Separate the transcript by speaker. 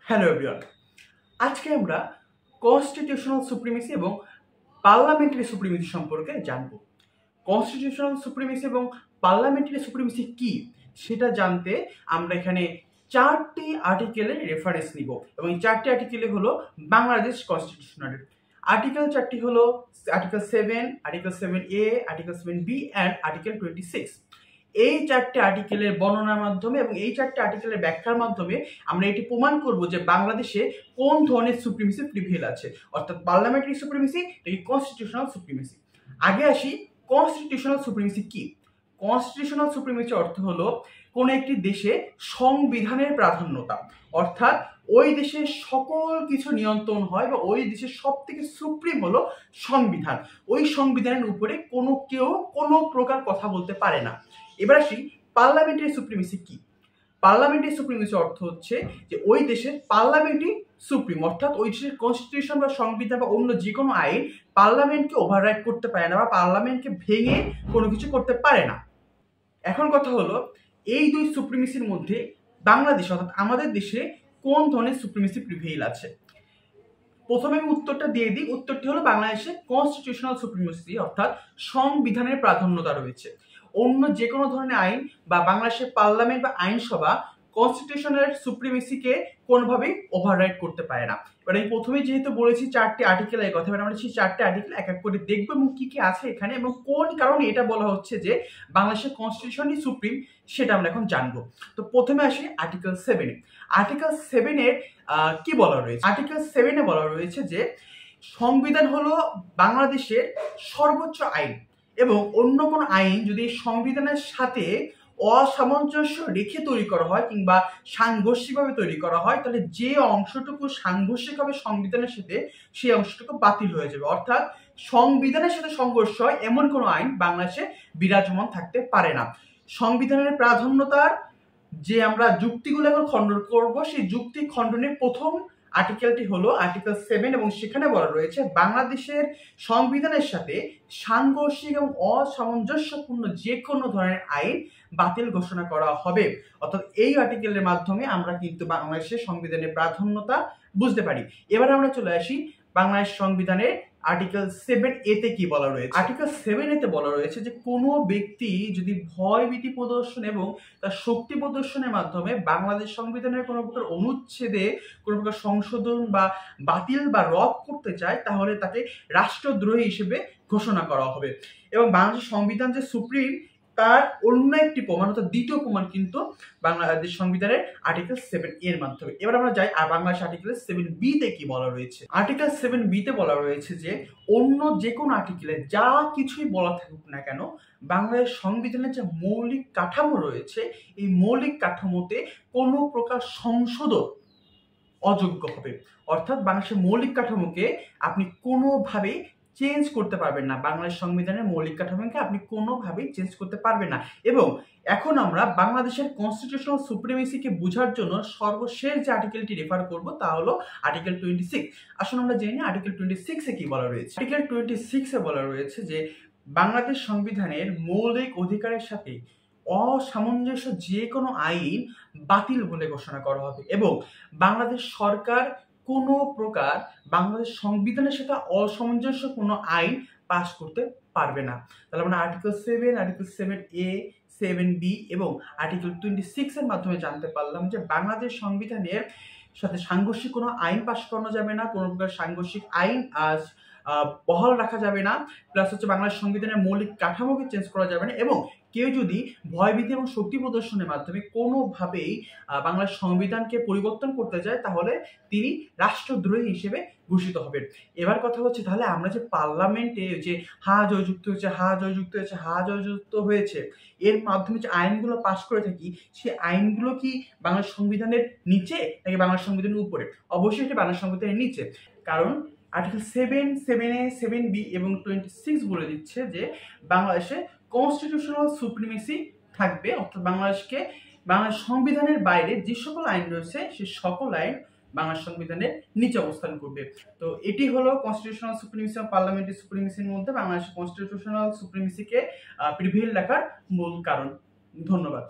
Speaker 1: Hello everyone, আজকে আমরা constitutional supremacy এবং পার্লামেন্টারি সুপ্রিমেসি সম্পর্কে জানব। কনস্টিটিউশনাল সুপ্রিমেসি এবং পার্লামেন্টারি সুপ্রিমেসি কি সেটা জানতে আমরা এখানে চারটি আর্টিকেলের রেফারেন্স নিব এবং এই চারটি আর্টিকেলে হলো বাংলাদেশ কনস্টিটিউশনের আর্টিকেল। চারটি হলো article 7, article 7A, article 7B and article 26। এই চারটি আর্টিকেলের বর্ণনার মাধ্যমে এবং এই চারটি আর্টিকেলের ব্যাখ্যার মাধ্যমে আমরা এটি প্রমাণ করব যে বাংলাদেশে কোন ধরনের সুপ্রিমেসি প্রিভেল আছে, অর্থাৎ পার্লামেন্টারি সুপ্রিমেসি নাকি কনস্টিটিউশনাল সুপ্রিমেসি। আগে আসি, কনস্টিটিউশনাল সুপ্রিমেসি কি। কনস্টিটিউশনাল সুপ্রিমেসি অর্থ হলো কোন একটি দেশে সংবিধানের প্রাধান্যতা, অর্থাৎ ওই দেশের সকল কিছু নিয়ন্ত্রণ হয় বা ওই দেশের সব থেকে সুপ্রিম হলো সংবিধান। ওই সংবিধানের উপরে কেউ কোনো প্রকার কথা বলতে পারে না। এবার আসি, পার্লামেন্টারি সুপ্রিমেসি কি। পার্লামেন্টারি সুপ্রিমেসি অর্থ হচ্ছে যে ওই দেশের পার্লামেন্টই সুপ্রিম, অর্থাৎ ওই দেশের কনস্টিটিউশন বা সংবিধান বা অন্য যে কোনো আইন পার্লামেন্টকে ওভাররাইড করতে পারে না বা পার্লামেন্টকে ভেঙে কোনো কিছু করতে পারে না। এখন কথা হলো, এই দুই সুপ্রিমেসির মধ্যে বাংলাদেশ অর্থাৎ আমাদের দেশে কোন ধরনের সুপ্রিমেসি প্রিভেইল আছে। প্রথমে আমি উত্তরটা দিয়ে দিই। উত্তরটি হলো বাংলাদেশে কনস্টিটিউশনাল সুপ্রিমেসি অর্থাৎ সংবিধানের প্রাধান্যতা রয়েছে। অন্য যে কোনো ধরনের আইন বা বাংলাদেশের পার্লামেন্ট বা আইনসভা কনস্টিটিউশনাল সুপ্রিমেসিকে কোনোভাবেই ওভাররাইড করতে পারে না। এবার আমি প্রথমেই যেহেতু বলেছি চারটি আর্টিকেল এই কথা, আমরা সেই চারটি আর্টিকেল এক এক করে দেখবো এবং কি কি আছে এখানে এবং কোন কারণে এটা বলা হচ্ছে যে বাংলাদেশের কনস্টিটিউশনই সুপ্রিম সেটা আমরা এখন জানবো। তো প্রথমে আসি আর্টিকেল 7। আর্টিকেল 7-এর কি বলা রয়েছে। আর্টিকেল 7-এ বলা রয়েছে যে সংবিধান হলো বাংলাদেশের সর্বোচ্চ আইন এবং অন্য কোনো আইন যদি সংবিধানের সাথে অসামঞ্জস্য রেখে তৈরি করা হয় কিংবা সাংঘর্ষিকভাবে তৈরি করা হয় তাহলে যে অংশটুকু সাংঘর্ষিক হবে সংবিধানের সাথে সেই অংশটুকু বাতিল হয়ে যাবে। অর্থাৎ সংবিধানের সাথে সংঘর্ষ হয় এমন কোনো আইন বাংলাদেশে বিরাজমান থাকতে পারে না। সংবিধানের প্রাধান্যতার যে আমরা যুক্তিগুলো এখন খণ্ডন করব সেই যুক্তি খণ্ডনের প্রথম আর্টিকেলটি হলো আর্টিকেল 7 এবং সেখানে বলা রয়েছে বাংলাদেশের সংবিধানের সাথে সাংঘর্ষিক এবং অসামঞ্জস্যপূর্ণ যে কোনো ধরনের আইন বাতিল ঘোষণা করা হবে। অর্থাৎ এই আর্টিকেলের মাধ্যমে আমরা কিন্তু বাংলাদেশের সংবিধানের প্রাধান্যতা বুঝতে পারি। এবার আমরা চলে আসি বাংলাদেশ সংবিধানের আর্টিকেল 7A-তে কি বলা রয়েছে। আর্টিকেল 7A-তে বলা রয়েছে যে কোনো ব্যক্তি যদি ভয়ভীতি প্রদর্শন এবং তার শক্তি প্রদর্শনের মাধ্যমে বাংলাদেশ সংবিধানের কোনো প্রকার অনুচ্ছেদে কোনো প্রকার সংশোধন বা বাতিল বা রদ করতে চায় তাহলে তাকে রাষ্ট্রদ্রোহী হিসেবে ঘোষণা করা হবে। এবং বাংলাদেশের সংবিধান যে সুপ্রিম তার অন্য একটি প্রমাণ অর্থাৎ দ্বিতীয় প্রমাণ কিন্তু বাংলাদেশ সংবিধানের আর্টিকেল 7 এর মাধ্যমে। এবার আমরা যাই আর বাংলাদেশ আর্টিকেল 7B-তে কি বলা রয়েছে। আর্টিকেল 7B-তে বলা রয়েছে যে অন্য যে কোনো আর্টিকেলে যা কিছুই বলা থাকুক না কেন বাংলাদেশ সংবিধানের যে মৌলিক কাঠামো রয়েছে এই মৌলিক কাঠামোতে কোনো প্রকার সংশোধন অযোগ্য হবে। অর্থাৎ বাংলাদেশের মৌলিক কাঠামোকে আপনি কোনোভাবেই চেঞ্জ করতে পারবেন না। বাংলাদেশ সংবিধানের মৌলিক কাঠামোকে আপনি কোনোভাবেই চেঞ্জ করতে পারবেন না। এবং এখন আমরা বাংলাদেশের কনস্টিটিউশনাল সুপ্রিমেসিকে বোঝার জন্য সর্বশেষ যে আর্টিকেলটি রেফার করব তা হলো আর্টিকেল 26। আসলে আমরা জেনে আর্টিকেল 26-এ কি বলা রয়েছে। আর্টিকেল 26-এ বলা রয়েছে যে বাংলাদেশ সংবিধানের মৌলিক অধিকারের সাথে অসামঞ্জস্য যে কোনো আইন বাতিল বলে ঘোষণা করা হবে এবং বাংলাদেশ সরকার কোনো প্রকার বাংলাদেশ সংবিধানের সাথে অসামঞ্জস্য কোনো আইন পাস করতে পারবে না। তাহলে আমরা আর্টিকেল 7, আর্টিকেল 7A, 7B এবং আর্টিকেল 26-এর মাধ্যমে জানতে পারলাম যে বাংলাদেশ সংবিধানের সাথে সাংঘর্ষিক কোনো আইন পাস করানো যাবে না, কোনো প্রকার সাংঘর্ষিক আইন বহাল রাখা যাবে না, প্লাস হচ্ছে বাংলাদেশ সংবিধানের মৌলিক কাঠামোকে চেঞ্জ করা যাবে না এবং কেউ যদি ভয়ভীতি এবং শক্তি প্রদর্শনের মাধ্যমে কোনোভাবেই বাংলাদেশ সংবিধানকে পরিবর্তন করতে চায় তাহলে তিনি রাষ্ট্রদ্রোহী হিসেবে ঘোষিত হবেন। এবার কথা হচ্ছে তাহলে আমরা যে পার্লামেন্টে যে হা জয়যুক্ত হয়েছে, হা জয়যুক্ত হয়েছে, হা জয়যুক্ত হয়েছে এর মাধ্যমে যে আইনগুলো পাশ করে থাকি সেই আইনগুলো কি বাংলাদেশ সংবিধানের নিচে নাকি বাংলাদেশ সংবিধানের উপরে? অবশ্যই এটি বাংলাদেশ সংবিধানের নিচে, কারণ আর্টিকেল 7, 7A, 7B এবং 26 বলে দিচ্ছে যে বাংলাদেশে কনস্টিটিউশনাল সুপ্রিমেসি থাকবে, অর্থাৎ বাংলাদেশ সংবিধানের বাইরে যে সকল আইন রয়েছে সে সকল আইন বাংলাদেশ সংবিধানের নিচে অবস্থান করবে। তো এটি হলো কনস্টিটিউশনাল সুপ্রিমেসি এবং পার্লামেন্টারি সুপ্রিমেসির মধ্যে বাংলাদেশের কনস্টিটিউশনাল সুপ্রিমেসিকে প্রিভেইল রাখার মূল কারণ। ধন্যবাদ।